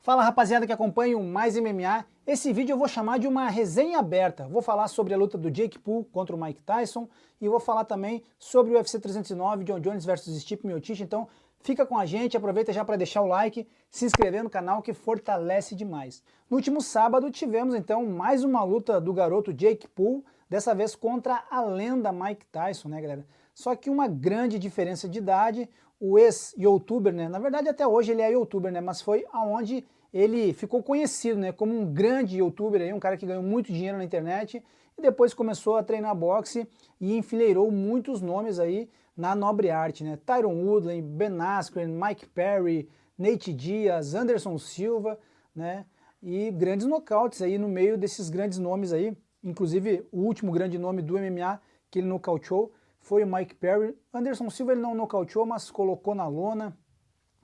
Fala rapaziada que acompanha o Mais MMA, esse vídeo eu vou chamar de uma resenha aberta. Vou falar sobre a luta do Jake Paul contra o Mike Tyson e vou falar também sobre o UFC 309, John Jones versus Stipe Miocic. Então fica com a gente, aproveita já para deixar o like, se inscrever no canal que fortalece demais. No último sábado tivemos então mais uma luta do garoto Jake Paul, dessa vez contra a lenda Mike Tyson, né galera? Só que uma grande diferença de idade, o ex-youtuber, né? Na verdade até hoje ele é youtuber, né? Mas foi aonde ele ficou conhecido, né, como um grande youtuber, aí, um cara que ganhou muito dinheiro na internet e depois começou a treinar boxe e enfileirou muitos nomes aí na nobre arte, né? Tyron Woodley, Ben Askren, Mike Perry, Nate Diaz, Anderson Silva, né? E grandes nocautes aí no meio desses grandes nomes aí, inclusive o último grande nome do MMA que ele nocauteou foi o Mike Perry. Anderson Silva ele não nocauteou, mas colocou na lona.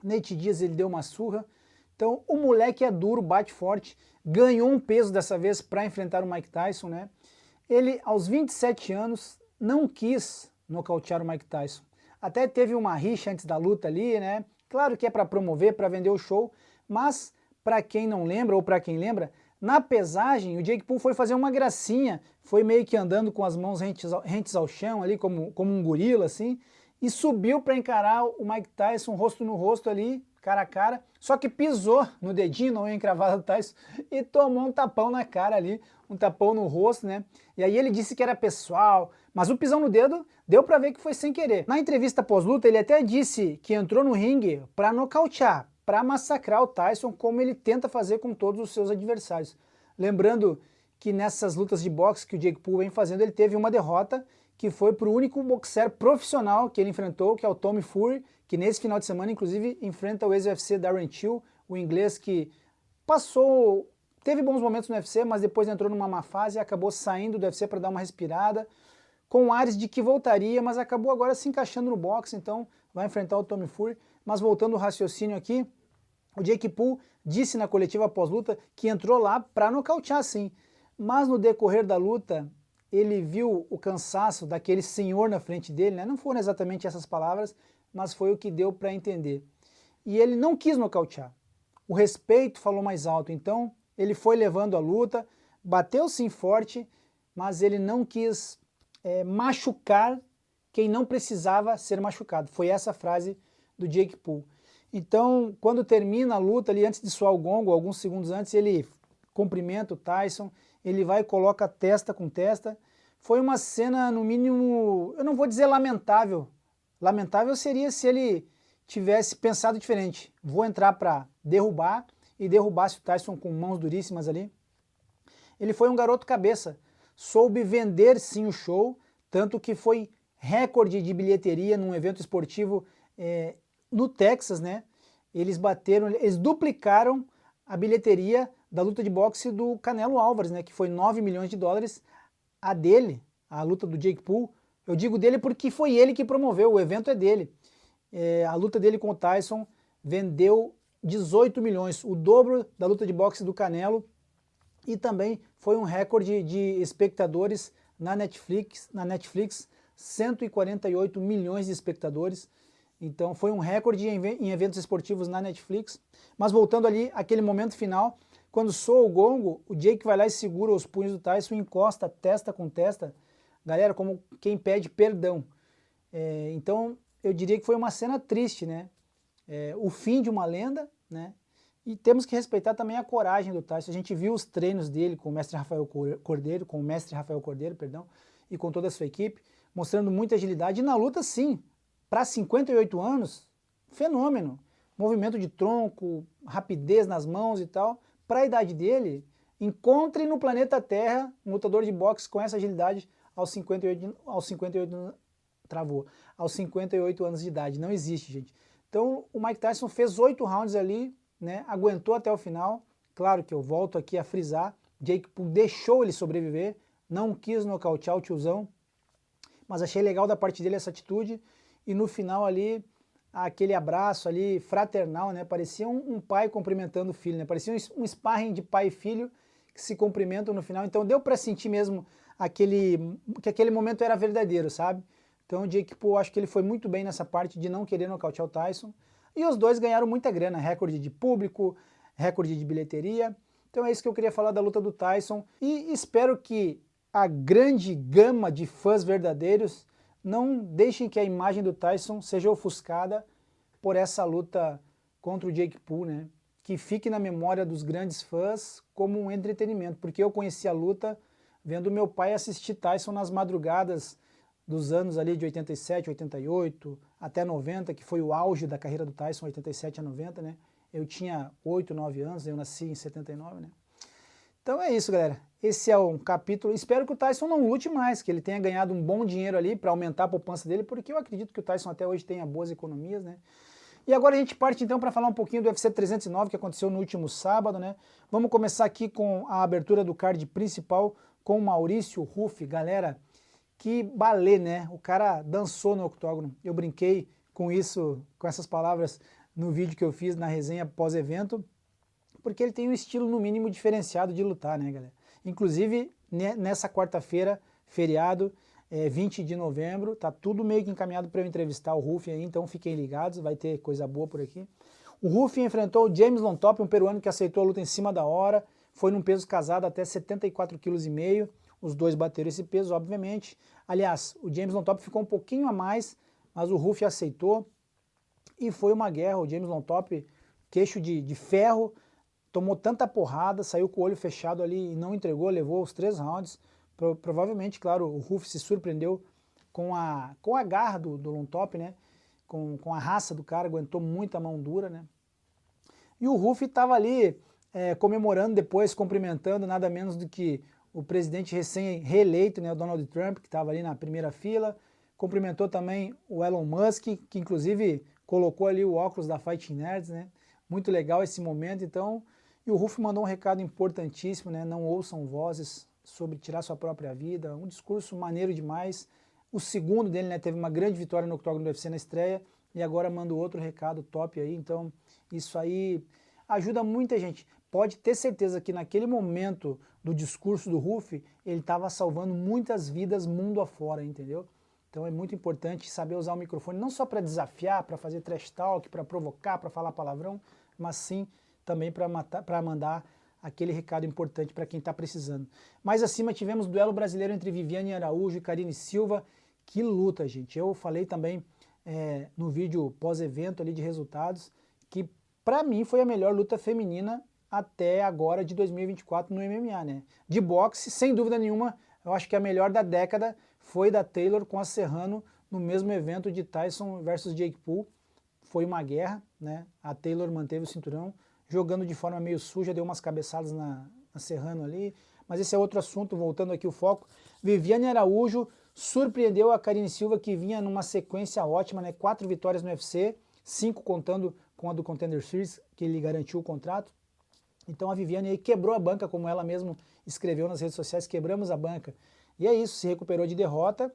Nate Diaz ele deu uma surra. Então o moleque é duro, bate forte, ganhou um peso dessa vez para enfrentar o Mike Tyson, né? Ele aos 27 anos não quis nocautear o Mike Tyson. Até teve uma rixa antes da luta ali, né? Claro que é para promover, para vender o show, mas para quem não lembra ou para quem lembra, na pesagem o Jake Paul foi fazer uma gracinha, foi meio que andando com as mãos rentes ao chão ali, como um gorila assim, e subiu para encarar o Mike Tyson rosto no rosto ali, cara a cara, só que pisou no dedinho, não ia encravada do Tyson, e tomou um tapão na cara ali, um tapão no rosto, né? E aí ele disse que era pessoal, mas o pisão no dedo deu pra ver que foi sem querer. Na entrevista pós-luta ele até disse que entrou no ringue pra nocautear, pra massacrar o Tyson, como ele tenta fazer com todos os seus adversários. Lembrando que nessas lutas de boxe que o Jake Paul vem fazendo, ele teve uma derrota, que foi para o único boxer profissional que ele enfrentou, que é o Tommy Fury, que nesse final de semana, inclusive, enfrenta o ex-UFC Darren Till, o inglês que teve bons momentos no UFC, mas depois entrou numa má fase e acabou saindo do UFC para dar uma respirada, com ares de que voltaria, mas acabou agora se encaixando no boxe, então vai enfrentar o Tommy Fury. Mas voltando ao raciocínio aqui, o Jake Paul disse na coletiva pós-luta que entrou lá para nocautear sim, mas no decorrer da luta ele viu o cansaço daquele senhor na frente dele, né? Não foram exatamente essas palavras, mas foi o que deu para entender. E ele não quis nocautear. O respeito falou mais alto, então ele foi levando a luta, bateu sim forte, mas ele não quis machucar quem não precisava ser machucado. Foi essa a frase do Jake Paul. Então, quando termina a luta, ali antes de soar o gongo, alguns segundos antes, ele cumprimenta o Tyson, ele vai e coloca testa com testa. Foi uma cena, no mínimo, eu não vou dizer lamentável. Lamentável seria se ele tivesse pensado diferente. Vou entrar para derrubar e derrubasse o Tyson com mãos duríssimas ali. Ele foi um garoto cabeça, soube vender sim o show, tanto que foi recorde de bilheteria num evento esportivo no Texas, né? Eles duplicaram a bilheteria da luta de boxe do Canelo Álvares, né? Que foi 9 milhões de dólares. A dele, a luta do Jake Paul, eu digo dele porque foi ele que promoveu, o evento é dele. A luta dele com o Tyson vendeu 18 milhões, o dobro da luta de boxe do Canelo, e também foi um recorde de espectadores na Netflix, 148 milhões de espectadores. Então foi um recorde em eventos esportivos na Netflix. Mas voltando ali, aquele momento final, quando soa o gongo, o Jake vai lá e segura os punhos do Tyson, encosta testa com testa, galera, como quem pede perdão. Então eu diria que foi uma cena triste, né? O fim de uma lenda, né? E temos que respeitar também a coragem do Tyson. A gente viu os treinos dele com o mestre Rafael Cordeiro, e com toda a sua equipe, mostrando muita agilidade. E na luta, sim, para 58 anos, fenômeno. Movimento de tronco, rapidez nas mãos e tal. Para a idade dele, encontre no planeta Terra um lutador de boxe com essa agilidade aos 58 anos de idade. Não existe, gente. Então o Mike Tyson fez 8 rounds ali, né, aguentou até o final. Claro que eu volto aqui a frisar, Jake Paul deixou ele sobreviver, não quis nocautear o tiozão, mas achei legal da parte dele essa atitude, e no final ali, aquele abraço ali fraternal, né, parecia um pai cumprimentando o filho, né, parecia um sparring de pai e filho que se cumprimentam no final, então deu para sentir mesmo que aquele momento era verdadeiro, sabe? Então o Jake Paul, acho que ele foi muito bem nessa parte de não querer nocautear o Tyson, e os dois ganharam muita grana, recorde de público, recorde de bilheteria. Então é isso que eu queria falar da luta do Tyson e espero que a grande gama de fãs verdadeiros não deixem que a imagem do Tyson seja ofuscada por essa luta contra o Jake Paul, né? Que fique na memória dos grandes fãs como um entretenimento, porque eu conheci a luta vendo meu pai assistir Tyson nas madrugadas dos anos ali de 87, 88, até 90, que foi o auge da carreira do Tyson, 87 a 90, né? Eu tinha 8, 9 anos, eu nasci em 79, né? Então é isso, galera. Esse é um capítulo. Espero que o Tyson não lute mais, que ele tenha ganhado um bom dinheiro ali para aumentar a poupança dele, porque eu acredito que o Tyson até hoje tenha boas economias, né? E agora a gente parte então para falar um pouquinho do UFC 309, que aconteceu no último sábado, né? Vamos começar aqui com a abertura do card principal com o Maurício Ruff. Galera, que balé, né? O cara dançou no octógono. Eu brinquei com isso, com essas palavras no vídeo que eu fiz na resenha pós-evento, porque ele tem um estilo no mínimo diferenciado de lutar, né, galera? Inclusive, nessa quarta-feira, feriado, 20 de novembro, tá tudo meio que encaminhado para eu entrevistar o Ruff aí, então fiquem ligados, vai ter coisa boa por aqui. O Ruff enfrentou o James Lontop, um peruano que aceitou a luta em cima da hora, foi num peso casado até 74,5 kg, os dois bateram esse peso, obviamente. Aliás, o James Lontop ficou um pouquinho a mais, mas o Ruff aceitou, e foi uma guerra. O James Lontop, queixo de ferro, tomou tanta porrada, saiu com o olho fechado ali e não entregou, levou os 3 rounds. Provavelmente, claro, o Ruff se surpreendeu com a garra do Lontop, né? Com a raça do cara, aguentou muita mão dura, né? E o Ruff estava ali comemorando depois, cumprimentando nada menos do que o presidente recém-reeleito, né, o Donald Trump, que estava ali na primeira fila. Cumprimentou também o Elon Musk, que inclusive colocou ali o óculos da Fighting Nerds, né? Muito legal esse momento, então. E o Ruff mandou um recado importantíssimo, né? Não ouçam vozes sobre tirar sua própria vida. Um discurso maneiro demais. O segundo dele, né, teve uma grande vitória no octógono do UFC na estreia e agora manda outro recado top aí. Então, isso aí ajuda muita gente. Pode ter certeza que naquele momento do discurso do Ruff, ele estava salvando muitas vidas mundo afora, entendeu? Então é muito importante saber usar o microfone, não só para desafiar, para fazer trash talk, para provocar, para falar palavrão, mas sim também para mandar aquele recado importante para quem está precisando. Mais acima tivemos duelo brasileiro entre Viviane Araújo e Karine Silva. Que luta, gente. Eu falei também no vídeo pós-evento ali de resultados que para mim foi a melhor luta feminina até agora de 2024 no MMA, né? De boxe, sem dúvida nenhuma, eu acho que a melhor da década foi da Taylor com a Serrano no mesmo evento de Tyson versus Jake Paul. Foi uma guerra, né? A Taylor manteve o cinturão, jogando de forma meio suja, deu umas cabeçadas na Serrano ali, mas esse é outro assunto, voltando aqui o foco. Viviane Araújo surpreendeu a Karine Silva, que vinha numa sequência ótima, né? 4 vitórias no UFC, 5 contando com a do Contender Series, que lhe garantiu o contrato. Então a Viviane aí quebrou a banca, como ela mesmo escreveu nas redes sociais, quebramos a banca. E é isso, se recuperou de derrota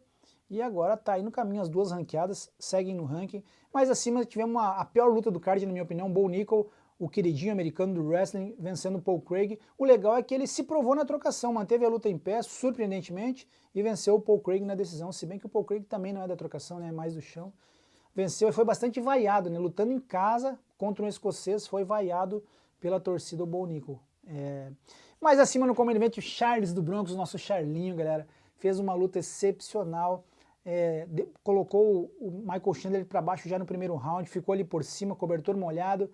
e agora tá aí no caminho, as duas ranqueadas seguem no ranking. Mas acima tivemos a pior luta do card, na minha opinião, Bo Nickal, o queridinho americano do wrestling, vencendo o Paul Craig. O legal é que ele se provou na trocação, manteve a luta em pé, surpreendentemente, e venceu o Paul Craig na decisão, se bem que o Paul Craig também não é da trocação, né, é mais do chão. Venceu e foi bastante vaiado, né, lutando em casa contra um escocês, foi vaiado pela torcida, o Bo Nickal. Mais acima no Common Event, o Charles do Broncos, o nosso Charlinho, galera, fez uma luta excepcional, colocou o Michael Chandler para baixo já no primeiro round, ficou ali por cima, cobertor molhado,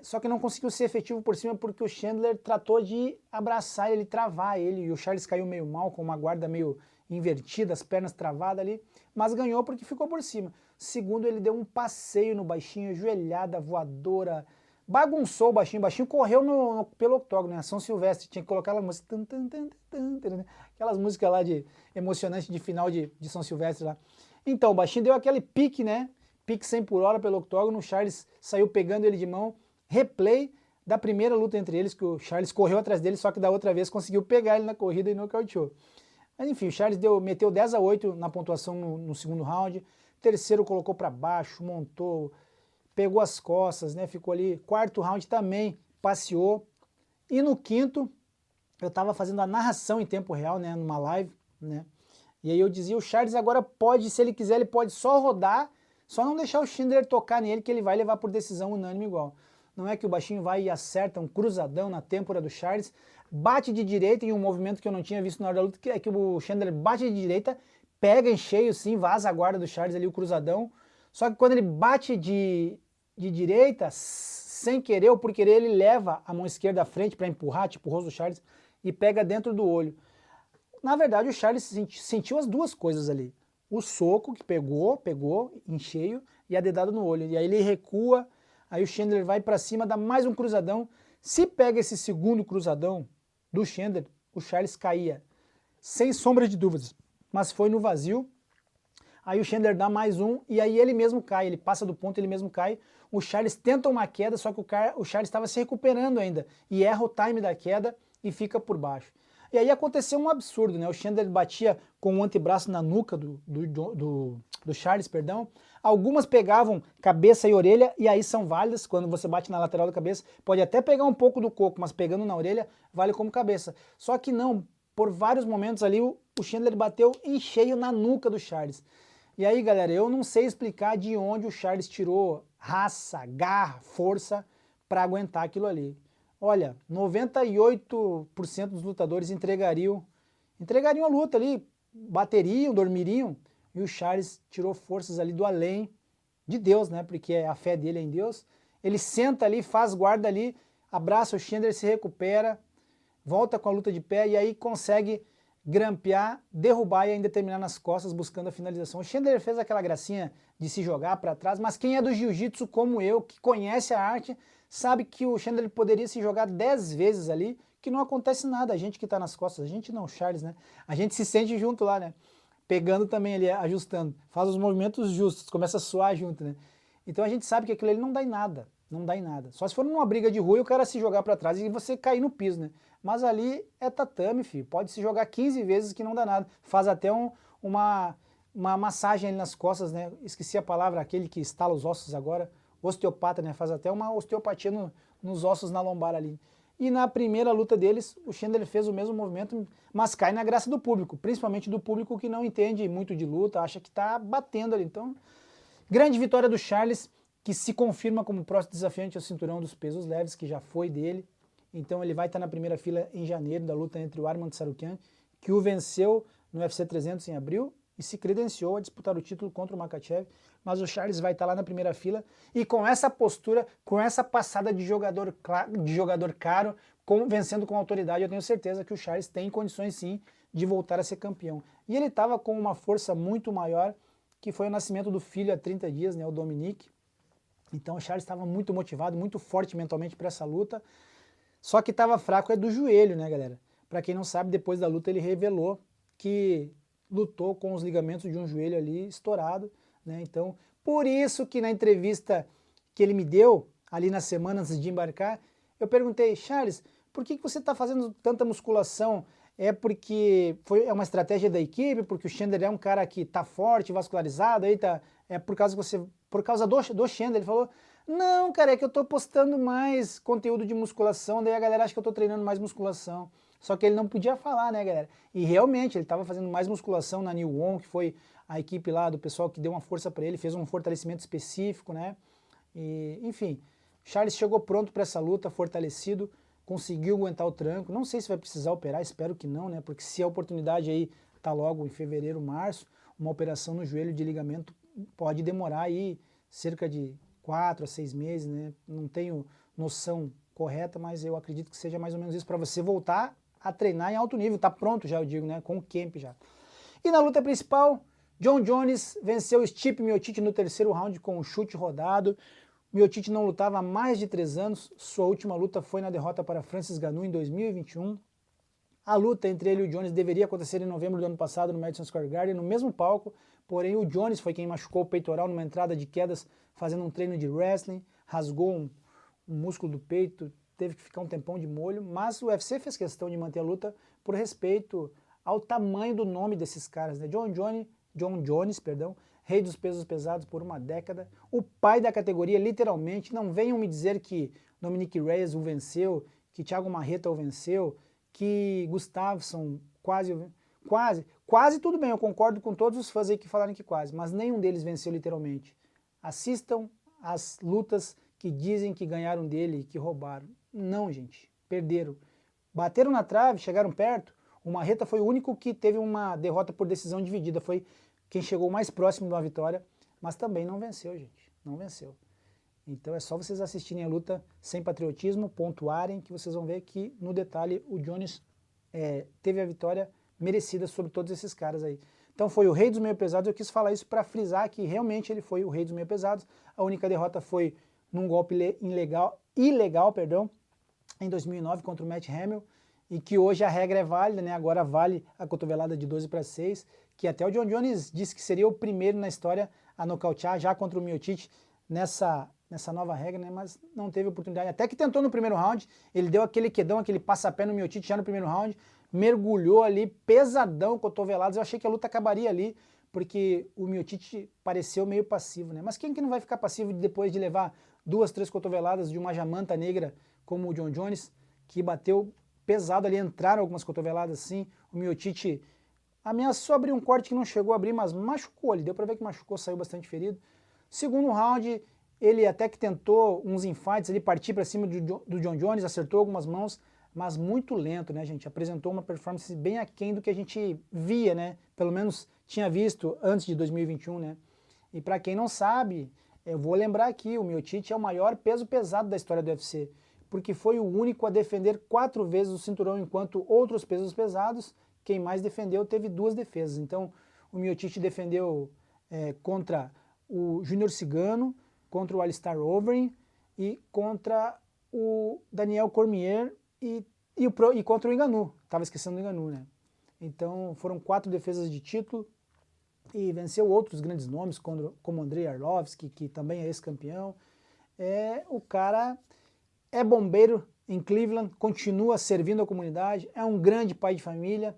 só que não conseguiu ser efetivo por cima porque o Chandler tratou de abraçar ele, travar ele, e o Charles caiu meio mal, com uma guarda meio invertida, as pernas travadas ali, mas ganhou porque ficou por cima. Segundo, ele deu um passeio no baixinho, joelhada, voadora, bagunçou o baixinho correu pelo octógono, né? São Silvestre, tinha que colocar aquela música, aquelas músicas lá de emocionante de final de São Silvestre lá. Então, o baixinho deu aquele pique, né? Pique 100 por hora pelo octógono, o Charles saiu pegando ele de mão, replay da primeira luta entre eles, que o Charles correu atrás dele, só que da outra vez conseguiu pegar ele na corrida e nocauteou. Mas enfim, o Charles meteu 10-8 na pontuação no segundo round, terceiro colocou para baixo, montou, pegou as costas, né, ficou ali, quarto round também passeou, e no quinto eu estava fazendo a narração em tempo real, né, numa live, né, e aí eu dizia, o Charles agora pode, se ele quiser, ele pode só rodar, só não deixar o Chandler tocar nele, que ele vai levar por decisão unânime igual. não é que o baixinho vai e acerta um cruzadão na têmpora do Charles, bate de direita em um movimento que eu não tinha visto na hora da luta, que é que o Chandler bate de direita, pega em cheio sim, vaza a guarda do Charles ali, o cruzadão, só que quando ele bate de direita, sem querer ou por querer, ele leva a mão esquerda à frente para empurrar, tipo o rosto do Charles, e pega dentro do olho. Na verdade, o Charles sentiu as duas coisas ali. O soco que pegou em cheio, e a dedada no olho. E aí ele recua, aí o Chandler vai para cima, dá mais um cruzadão. Se pega esse segundo cruzadão do Chandler, o Charles caía, sem sombra de dúvidas. Mas foi no vazio. Aí o Chandler dá mais um, e aí ele mesmo cai, ele passa do ponto, ele mesmo cai. O Charles tenta uma queda, só que o Charles estava se recuperando ainda, e erra o time da queda e fica por baixo. E aí aconteceu um absurdo, né? O Chandler batia com o antebraço na nuca do Charles, perdão. Algumas pegavam cabeça e orelha, e aí são válidas, quando você bate na lateral da cabeça, pode até pegar um pouco do coco, mas pegando na orelha, vale como cabeça. Só que não, por vários momentos ali, o Chandler bateu em cheio na nuca do Charles. E aí, galera, eu não sei explicar de onde o Charles tirou raça, garra, força para aguentar aquilo ali. Olha, 98% dos lutadores entregariam a luta ali, bateriam, dormiriam, e o Charles tirou forças ali do além de Deus, né? Porque a fé dele é em Deus. Ele senta ali, faz guarda ali, abraça o Chandler, se recupera, volta com a luta de pé e aí consegue grampear, derrubar e ainda terminar nas costas buscando a finalização. O Chandler fez aquela gracinha de se jogar para trás, mas quem é do jiu-jitsu como eu, que conhece a arte, sabe que o Chandler poderia se jogar 10 vezes ali, que não acontece nada. A gente que tá nas costas, a gente não, Charles, né? A gente se sente junto lá, né? Pegando também ali, ajustando, faz os movimentos justos, começa a suar junto, né? Então a gente sabe que aquilo ali não dá em nada, não dá em nada. Só se for numa briga de rua e o cara se jogar para trás e você cair no piso, né? Mas ali é tatame, filho. Pode se jogar 15 vezes que não dá nada. Faz até uma massagem ali nas costas, né? Esqueci a palavra, aquele que estala os ossos agora. Osteopata, né? Faz até uma osteopatia nos ossos na lombar ali. E na primeira luta deles, o Chandler fez o mesmo movimento, mas cai na graça do público, principalmente do público que não entende muito de luta, acha que tá batendo ali. Então, grande vitória do Charles, que se confirma como próximo desafiante ao cinturão dos pesos leves, que já foi dele. Então ele vai estar na primeira fila em janeiro da luta entre o Arman Tsarukyan, que o venceu no UFC 300 em abril e se credenciou a disputar o título contra o Makhachev, mas o Charles vai estar lá na primeira fila e com essa postura, com essa passada de jogador caro, vencendo com autoridade, eu tenho certeza que o Charles tem condições sim de voltar a ser campeão. E ele estava com uma força muito maior, que foi o nascimento do filho há 30 dias, né, o Dominique. Então o Charles estava muito motivado, muito forte mentalmente para essa luta. Só que estava fraco do joelho, né, galera? Para quem não sabe, depois da luta ele revelou que lutou com os ligamentos de um joelho ali estourado, né? Então, por isso que na entrevista que ele me deu, ali na semana antes de embarcar, eu perguntei, Charles, por que você está fazendo tanta musculação? É porque é uma estratégia da equipe, porque o Chandler é um cara que tá forte, vascularizado, aí tá, é por causa do Chandler. Ele falou, não, cara, é que eu tô postando mais conteúdo de musculação, daí a galera acha que eu tô treinando mais musculação. Só que ele não podia falar, né, galera? E realmente, ele estava fazendo mais musculação na New One, que foi a equipe lá do pessoal que deu uma força para ele, fez um fortalecimento específico, né? E, enfim, Charles chegou pronto para essa luta, fortalecido, conseguiu aguentar o tranco. Não sei se vai precisar operar, espero que não, né? Porque se a oportunidade aí tá logo em fevereiro, março, uma operação no joelho de ligamento pode demorar aí cerca de 4 a 6 meses, né? Não tenho noção correta, mas eu acredito que seja mais ou menos isso para você voltar a treinar em alto nível, tá pronto já, eu digo, né? Com o camp já. E na luta principal, Jon Jones venceu Stipe Miocic no terceiro round com um chute rodado. Miocic não lutava há mais de 3 anos, sua última luta foi na derrota para Francis Ngannou em 2021. A luta entre ele e o Jones deveria acontecer em novembro do ano passado no Madison Square Garden, no mesmo palco, porém o Jones foi quem machucou o peitoral numa entrada de quedas fazendo um treino de wrestling, rasgou um músculo do peito, teve que ficar um tempão de molho, mas o UFC fez questão de manter a luta por respeito ao tamanho do nome desses caras, né? Jon Jones, rei dos pesos pesados por uma década, o pai da categoria, literalmente. Não venham me dizer que Dominique Reyes o venceu, que Thiago Marreta o venceu, que Gustafsson quase tudo bem, eu concordo com todos os fãs aí que falaram que quase, mas nenhum deles venceu literalmente. Assistam as lutas que dizem que ganharam dele e que roubaram. Não, gente, perderam. Bateram na trave, chegaram perto. O Marreta foi o único que teve uma derrota por decisão dividida, foi quem chegou mais próximo de uma vitória, mas também não venceu, gente, não venceu. Então é só vocês assistirem a luta sem patriotismo, pontuarem, que vocês vão ver que no detalhe o Jones teve a vitória merecida sobre todos esses caras aí. Então foi o rei dos meio pesados, eu quis falar isso para frisar que realmente ele foi o rei dos meio pesados. A única derrota foi num golpe ilegal, em 2009 contra o Matt Hamill, e que hoje a regra é válida, né? Agora vale a cotovelada de 12-6, que até o John Jones disse que seria o primeiro na história a nocautear já contra o Miocic nessa nova regra, né? Mas não teve oportunidade. Até que tentou no primeiro round, ele deu aquele quedão, aquele passapé no Miocic já no primeiro round, mergulhou ali, pesadão, cotoveladas. Eu achei que a luta acabaria ali, porque o Miocic pareceu meio passivo, né? Mas quem que não vai ficar passivo depois de levar 2, 3 cotoveladas de uma jamanta negra como o John Jones, que bateu pesado ali, entraram algumas cotoveladas assim, o Miocic ameaçou abrir um corte que não chegou a abrir, mas machucou, ele deu pra ver que machucou, saiu bastante ferido. Segundo round, ele até que tentou uns infights, ele partir para cima do John Jones, acertou algumas mãos, mas muito lento, né, gente? Apresentou uma performance bem aquém do que a gente via, né? Pelo menos tinha visto antes de 2021, né? E para quem não sabe, eu vou lembrar aqui, o Miocic é o maior peso pesado da história do UFC, porque foi o único a defender 4 vezes o cinturão, enquanto outros pesos pesados, quem mais defendeu teve 2 defesas. Então, o Miocic defendeu contra o Júnior Cigano, contra o Alistair Overeem e contra o Daniel Cormier e contra o Ngannou. Estava esquecendo do Ngannou, né? Então, foram 4 defesas de título e venceu outros grandes nomes, como Andrei Arlovski, que também é ex-campeão. O cara é bombeiro em Cleveland, continua servindo a comunidade, é um grande pai de família.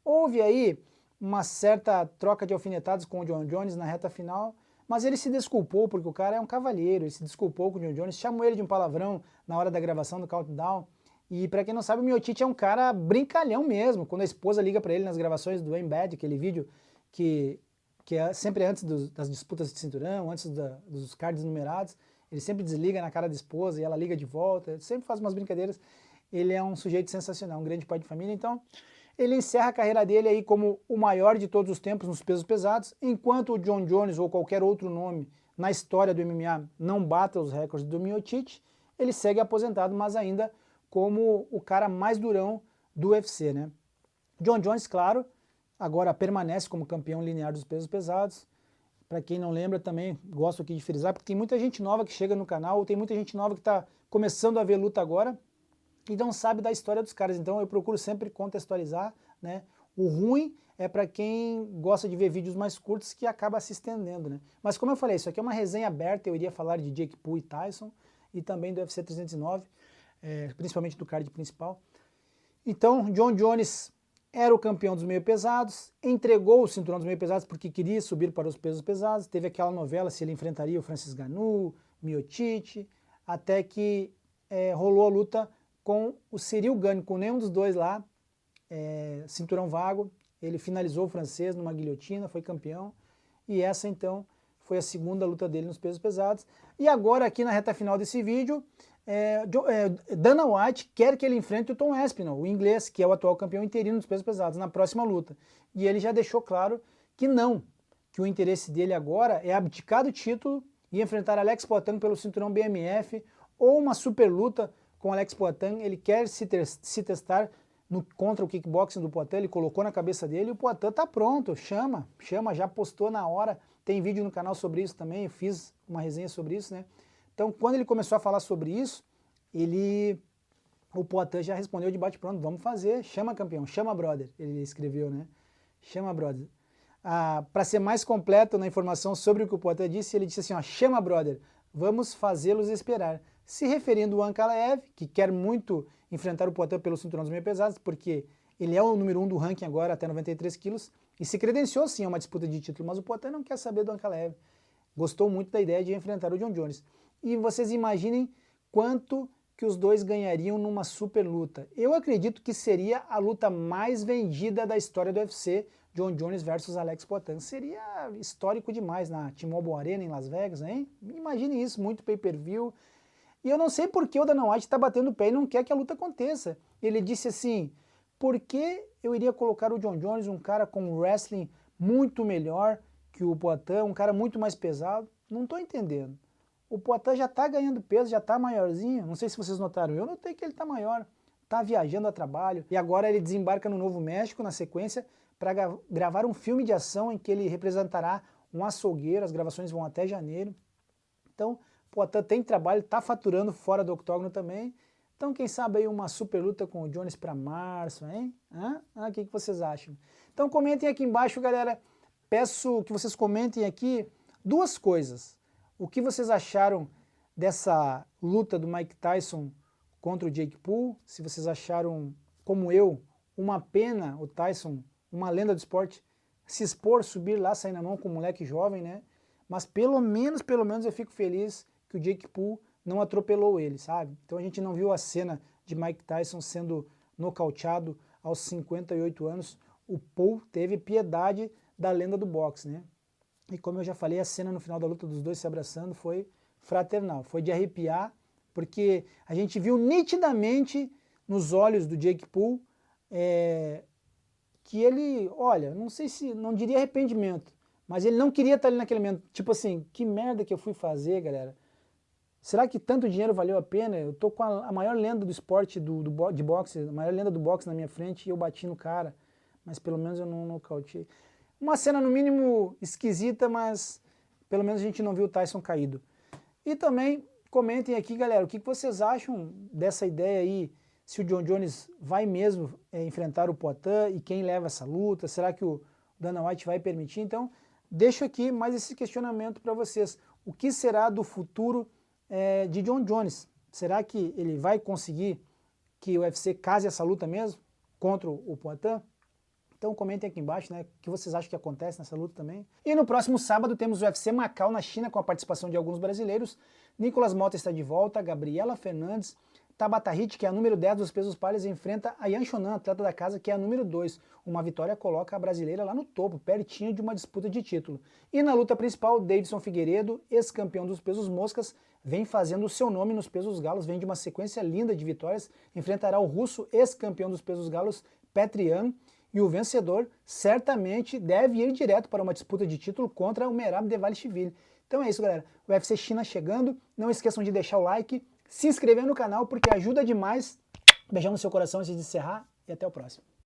Houve aí uma certa troca de alfinetadas com o John Jones na reta final, mas ele se desculpou, porque o cara é um cavalheiro, ele se desculpou com o John Jones, chamou ele de um palavrão na hora da gravação do Countdown. E para quem não sabe, o Miocic é um cara brincalhão mesmo. Quando a esposa liga para ele nas gravações do Embed, aquele vídeo que é sempre antes das disputas de cinturão, antes dos cards numerados, ele sempre desliga na cara da esposa e ela liga de volta, sempre faz umas brincadeiras. Ele é um sujeito sensacional, um grande pai de família. Então, ele encerra a carreira dele aí como o maior de todos os tempos nos pesos pesados, enquanto o John Jones ou qualquer outro nome na história do MMA não bata os recordes do Miocic, ele segue aposentado, mas ainda como o cara mais durão do UFC, né? John Jones, claro, agora permanece como campeão linear dos pesos pesados. Para quem não lembra também, gosto aqui de frisar, porque tem muita gente nova que chega no canal, ou tem muita gente nova que está começando a ver luta agora, e não sabe da história dos caras. Então eu procuro sempre contextualizar, né? O ruim é para quem gosta de ver vídeos mais curtos, que acaba se estendendo, né? Mas como eu falei, isso aqui é uma resenha aberta, eu iria falar de Jake Paul e Tyson, e também do UFC 309, principalmente do card principal. Então, John Jones era o campeão dos meio pesados, entregou o cinturão dos meio pesados porque queria subir para os pesos pesados, teve aquela novela se ele enfrentaria o Francis Ngannou, Miocic, até que rolou a luta com o Cyril Gane, com nenhum dos dois lá, cinturão vago, ele finalizou o francês numa guilhotina, foi campeão, e essa então foi a segunda luta dele nos pesos pesados. E agora aqui na reta final desse vídeo, Dana White quer que ele enfrente o Tom Aspinall, o inglês, que é o atual campeão interino dos pesos pesados, na próxima luta. E ele já deixou claro que não, que o interesse dele agora é abdicar do título e enfrentar Alex Poatan pelo cinturão BMF, ou uma super luta com Alex Poatan. Ele quer se testar contra o kickboxing do Poatan, ele colocou na cabeça dele, e o Poatan tá pronto, chama, já postou na hora, tem vídeo no canal sobre isso também, eu fiz uma resenha sobre isso, né? Então, quando ele começou a falar sobre isso, o Poatan já respondeu de bate-pronto, vamos fazer, chama campeão, chama brother, ele escreveu, né? Chama brother. Para ser mais completo na informação sobre o que o Poatan disse, ele disse assim, ó, chama brother, vamos fazê-los esperar. Se referindo ao Ankalaev, que quer muito enfrentar o Poatan pelo cinturão dos meio pesados, porque ele é o número 1 do ranking agora, até 93 quilos, e se credenciou sim a uma disputa de título, mas o Poatan não quer saber do Ankalaev. Gostou muito da ideia de enfrentar o John Jones. E vocês imaginem quanto que os dois ganhariam numa super luta. Eu acredito que seria a luta mais vendida da história do UFC, John Jones versus Alex Poatan. Seria histórico demais na T-Mobile Arena em Las Vegas, hein? Imagine isso, muito pay-per-view. E eu não sei por que o Dana White está batendo o pé e não quer que a luta aconteça. Ele disse assim, por que eu iria colocar o John Jones, um cara com wrestling muito melhor que o Poatan, um cara muito mais pesado? Não estou entendendo. O Poatan já está ganhando peso, já está maiorzinho, não sei se vocês notaram, eu notei que ele está maior, está viajando a trabalho, e agora ele desembarca no Novo México, na sequência, para gravar um filme de ação em que ele representará um açougueiro, as gravações vão até janeiro. Então, o Poatan tem trabalho, está faturando fora do octógono também. Então, quem sabe aí uma super luta com o Jones para março, hein? O que vocês acham? Então, comentem aqui embaixo, galera. Peço que vocês comentem aqui duas coisas. O que vocês acharam dessa luta do Mike Tyson contra o Jake Paul? Se vocês acharam, como eu, uma pena o Tyson, uma lenda do esporte, se expor, subir lá, sair na mão com um moleque jovem, né? Mas pelo menos eu fico feliz que o Jake Paul não atropelou ele, sabe? Então a gente não viu a cena de Mike Tyson sendo nocauteado aos 58 anos. O Paul teve piedade da lenda do boxe, né? E como eu já falei, a cena no final da luta dos dois se abraçando foi fraternal, foi de arrepiar, porque a gente viu nitidamente nos olhos do Jake Paul que ele, olha, não sei se, não diria arrependimento, mas ele não queria estar ali naquele momento, tipo assim, que merda que eu fui fazer, galera? Será que tanto dinheiro valeu a pena? Eu tô com a maior lenda do esporte de boxe, a maior lenda do boxe na minha frente e eu bati no cara, mas pelo menos eu não nocauteei. Uma cena no mínimo esquisita, mas pelo menos a gente não viu o Tyson caído. E também comentem aqui, galera, o que vocês acham dessa ideia aí, se o John Jones vai mesmo enfrentar o Poatan e quem leva essa luta, será que o Dana White vai permitir? Então, deixo aqui mais esse questionamento para vocês. O que será do futuro de John Jones? Será que ele vai conseguir que o UFC case essa luta mesmo contra o Poatan? Então comentem aqui embaixo, né, o que vocês acham que acontece nessa luta também. E no próximo sábado temos o UFC Macau na China com a participação de alguns brasileiros. Nicolas Mota está de volta, Gabriela Fernandes, Tabata Hit, que é a número 10 dos pesos palhos, enfrenta a Yan Xiaonan, atleta da casa, que é a número 2. Uma vitória coloca a brasileira lá no topo, pertinho de uma disputa de título. E na luta principal, Davidson Figueiredo, ex-campeão dos pesos moscas, vem fazendo o seu nome nos pesos galos, vem de uma sequência linda de vitórias, enfrentará o russo, ex-campeão dos pesos galos, Petr Yan, e o vencedor certamente deve ir direto para uma disputa de título contra o Merab Dvalishvili. Então é isso, galera. O UFC China chegando. Não esqueçam de deixar o like, se inscrever no canal, porque ajuda demais. Beijão no seu coração antes de encerrar e até o próximo.